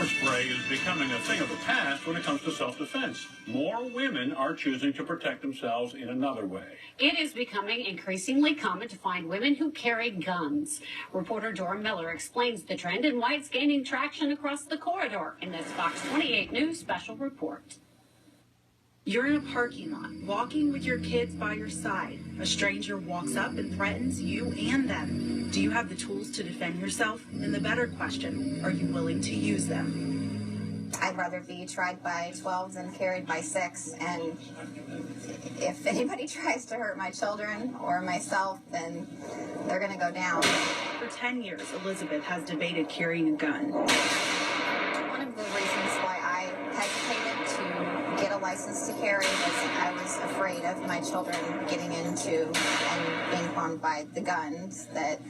spray is becoming a thing of the past when it comes to self-defense. More women are choosing to protect themselves in another way. It is becoming increasingly common to find women who carry guns. Reporter Dora Miller explains the trend and why it's gaining traction across the corridor in this Fox 28 News special report. You're in a parking lot, walking with your kids by your side. A stranger walks up and threatens you and them. Do you have the tools to defend yourself? And the better question, are you willing to use them? I'd rather be tried by 12 than carried by 6. And if anybody tries to hurt my children or myself, then they're going to go down. For 10 years, Elizabeth has debated carrying a gun. One of the reasons why I hesitated to get a license to carry was I was afraid of my children getting into and being harmed by the guns that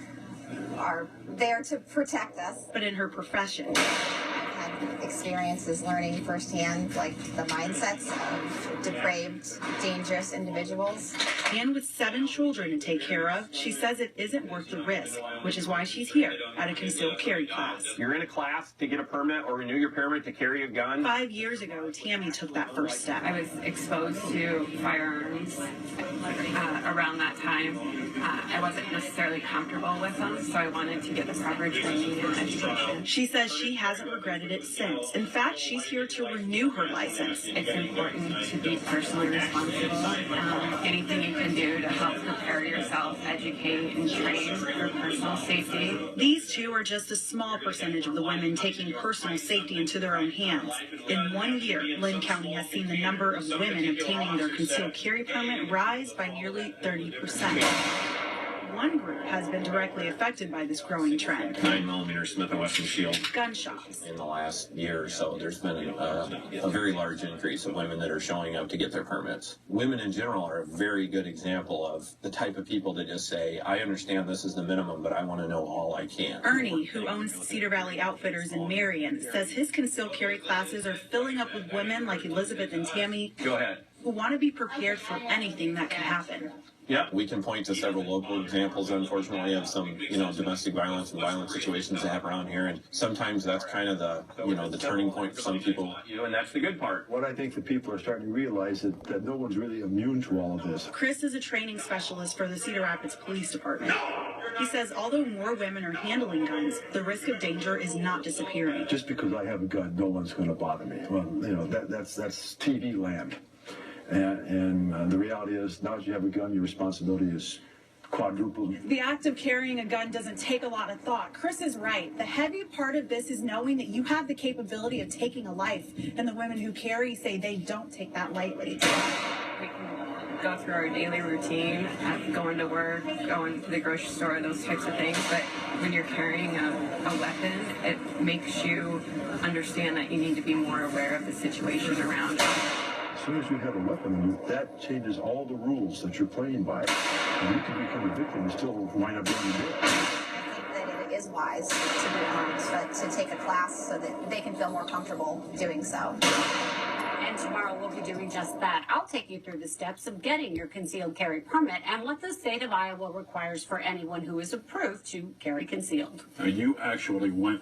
are there to protect us. But in her profession, experiences learning firsthand, like the mindsets of depraved, dangerous individuals. And with 7 children to take care of, she says it isn't worth the risk, which is why she's here at a concealed carry class. You're in a class to get a permit or renew your permit to carry a gun. 5 years ago, Tammy took that first step. I was exposed to firearms around that time. I wasn't necessarily comfortable with them, so I wanted to get the proper training and education. She says she hasn't regretted it since. In fact, she's here to renew her license. It's important to be personally responsible. Anything you can do to help prepare yourself, educate, and train for personal safety. These two are just a small percentage of the women taking personal safety into their own hands. In 1 year, Lynn County has seen the number of women obtaining their concealed carry permit rise by nearly 30%. One group has been directly affected by this growing trend. 9mm Smith & Wesson shield. Gun shops. In the last year or so, there's been a very large increase of women that are showing up to get their permits. Women in general are a very good example of the type of people that just say, I understand this is the minimum, but I want to know all I can. Ernie, who owns Cedar Valley Outfitters in Marion, says his concealed carry classes are filling up with women like Elizabeth and Tammy. Go ahead. Who want to be prepared for anything that could happen. Yeah, we can point to several local examples, unfortunately, of some, domestic violence and violent situations that happen around here. And sometimes that's kind of the, the turning point for some people. And that's the good part. What I think that people are starting to realize that no one's really immune to all of this. Chris is a training specialist for the Cedar Rapids Police Department. He says although more women are handling guns, the risk of danger is not disappearing. Just because I have a gun, no one's going to bother me. Well, that's TV land. And the reality is, now that you have a gun, your responsibility is quadrupled. The act of carrying a gun doesn't take a lot of thought. Chris is right. The heavy part of this is knowing that you have the capability of taking a life, and the women who carry say they don't take that lightly. We can go through our daily routine, going to work, going to the grocery store, those types of things, but when you're carrying a weapon, it makes you understand that you need to be more aware of the situation around you. As soon as you have a weapon, that changes all the rules that you're playing by. And you can become a victim and still wind up being dead. I think that it is wise to be armed, but to take a class so that they can feel more comfortable doing so. And tomorrow we'll be doing just that. I'll take you through the steps of getting your concealed carry permit and what the state of Iowa requires for anyone who is approved to carry concealed. You actually went